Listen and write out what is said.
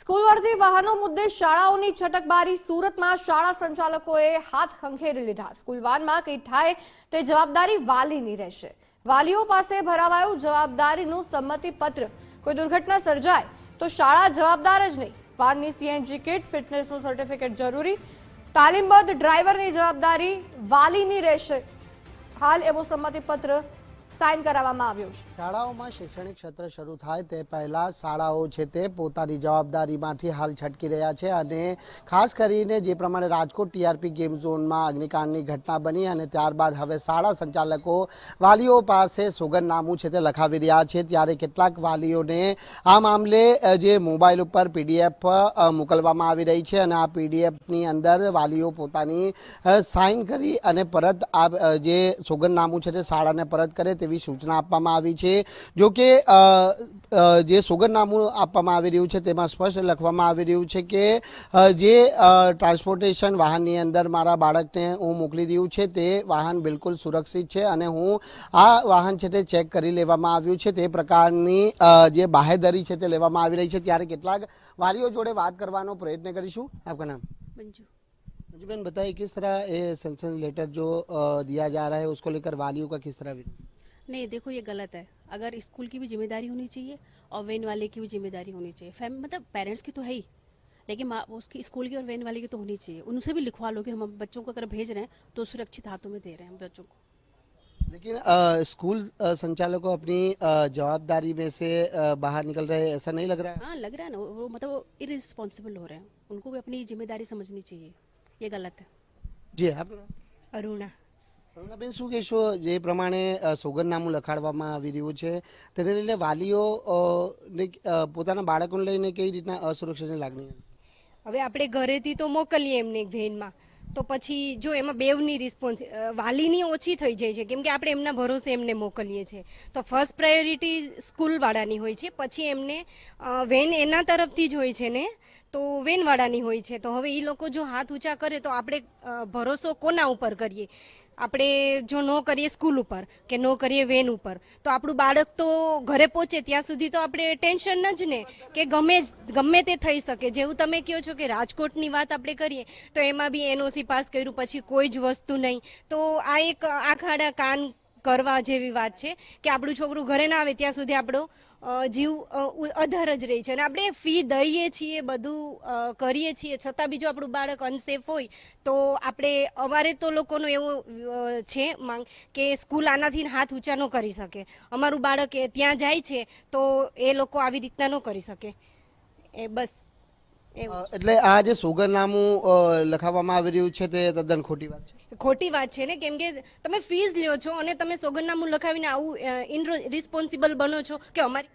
School વર્ધી વાહનો મુદ્દે શાળાઓની છટકબારી સુરતમાં શાળા સંચાલકોએ હાથ ખંખેરી લીધા। સ્કૂલ વાનમાં કંઈ થાય તે જવાબદારી વાલીની રહેશે। વાલીઓ પાસે ભરાવાયું જવાબદારીનું સંમતિ પત્ર। કોઈ દુર્ઘટના સર્જાય તો શાળા જવાબદાર જ નહીં। વાનની સીએનજી કિટ, ફિટનેસનું સર્ટિફિકેટ જરૂરી। તાલીમબદ્ધ ડ્રાઈવરની જવાબદારી વાલીની રહેશે। હાલ એવો સંમતિ પત્ર સાઇન કરાવવામાં આવ્યો છે। શાળાઓમાં શૈક્ષણિક સત્ર શરૂ થાય તે પહેલા શાળાઓ છે તે પોતાની જવાબદારીમાંથી હાલ છટકી રહ્યા છે અને ખાસ કરીને જે પ્રમાણે રાજકોટ ટીઆરપી ગેમ ઝોનમાં અગ્નિકાંડની ઘટના બની અને ત્યારબાદ હવે શાળા સંચાલકો વાલીઓ પાસે સોગંદનામું છે તે લખાવી રહ્યા છે। ત્યારે કેટલાક વાલીઓને આ મામલે જે મોબાઈલ ઉપર પીડીએફ મોકલવામાં આવી રહી છે અને આ પીડીએફની અંદર વાલીઓ પોતાની સાઇન કરી અને પરત આ જે સોગંદનામું છે તે શાળાને પરત કરે તેવી સૂચના આપવામાં આવી છે। જો કે જે સોગંદનામું આપવામાં આવી રહ્યું છે તેમાં સ્પષ્ટ લખવામાં આવી રહ્યું છે કે જે ટ્રાન્સપોર્ટેશન વાહનની અંદર મારા બાળકને હું મોકલી રહ્યું છે તે વાહન બિલકુલ સુરક્ષિત છે અને હું આ વાહન છે તે ચેક કરી લેવામાં આવ્યું છે તે પ્રકારની જે બાહેધરી છે તે લેવામાં આવી રહી છે। ત્યારે કેટલાક વાલીઓ જોડે વાત કરવાનો પ્રયત્ન કરીશું। આપકા નામ? मंजू। मंजू बहन, बताइए किस तरह ये सेंक्शन लेटर जो दिया जा रहा है उसको लेकर वालियों का किस तरह नहीं, देखो ये गलत है। अगर स्कूल की भी जिम्मेदारी होनी चाहिए और वैन वाले की भी जिम्मेदारी होनी चाहिए। मतलब पेरेंट्स की तो है ही, लेकिन उसकी स्कूल की और वैन वाले की तो होनी चाहिए। उनसे भी लिखवा लो कि हम बच्चों को अगर भेज रहे हैं तो सुरक्षित हाथों में दे रहे हैं हम बच्चों को। लेकिन स्कूल संचालकों अपनी जवाबदारी में से बाहर निकल रहे हैं, ऐसा नहीं लग रहा है? हाँ, लग रहा है ना। वो मतलब इरिस्पॉन्सिबल हो रहे हैं। उनको भी अपनी जिम्मेदारी समझनी चाहिए। ये गलत है। जी, आप अरुणा। બેન, શું કહેશો? જે પ્રમાણે સોગંદનામું લખાડવામાં આવી રહ્યું છે તેને લઈને વાલીઓ પોતાના બાળકોને લઈને કઈ રીતના અસુરક્ષાની લાગણી? હવે આપણે ઘરેથી તો મોકલીએ એમને વેનમાં, તો પછી જો એમાં બેવની રિસ્પોન્સ વાલીની ઓછી થઈ જાય છે, કેમ કે આપણે એમના ભરોસે એમને મોકલીએ છીએ। તો ફર્સ્ટ પ્રાયોરિટી સ્કૂલવાળાની હોય છે, પછી એમને વેન એના તરફથી જ હોય છે ને, તો વેનવાળાની હોય છે। તો હવે એ લોકો જો હાથ ઊંચા કરે તો આપણે ભરોસો કોના ઉપર કરીએ? આપણે જો ન કરીએ સ્કૂલ ઉપર કે ન કરીએ વેન ઉપર, તો આપણું બાળક તો ઘરે પહોંચે ત્યાં સુધી તો આપણે ટેન્શન જ ને, કે ગમે તે થઈ શકે। જેવું તમે કહો છો કે રાજકોટની વાત આપણે કરીએ તો એમાં બી એનઓસી પાસ કર્યું પછી કોઈ જ વસ્તુ નહીં, તો આ એક આંખ આડા કાન કરવા જેવી વાત છે કે આપણું છોકરું ઘરે ના આવે ત્યાં સુધી આપણો જીવ અધર જ રહી છે અને આપણે ફી દઈએ છીએ, બધું કરીએ છીએ, છતાં બી જો આપણું બાળક અનસેફ હોય તો આપણે અમારે તો લોકોનો એવો છે માંગ કે સ્કૂલ આનાથી હાથ ઊંચા ન કરી શકે। અમારું બાળક ત્યાં જાય છે તો એ લોકો આવી રીતના ન કરી શકે। એ બસ એટલે આ જે સોગંદનામું લખાવવામાં આવી રહ્યું છે તે તદ્દન ખોટી વાત છે। ખોટી વાત છે ને, કેમ કે તમે ફીસ લ્યો છો અને તમે સોગંદનામું લખાવીને આવું ઇનરિસ્પોન્સિબલ બનો છો કે અમારી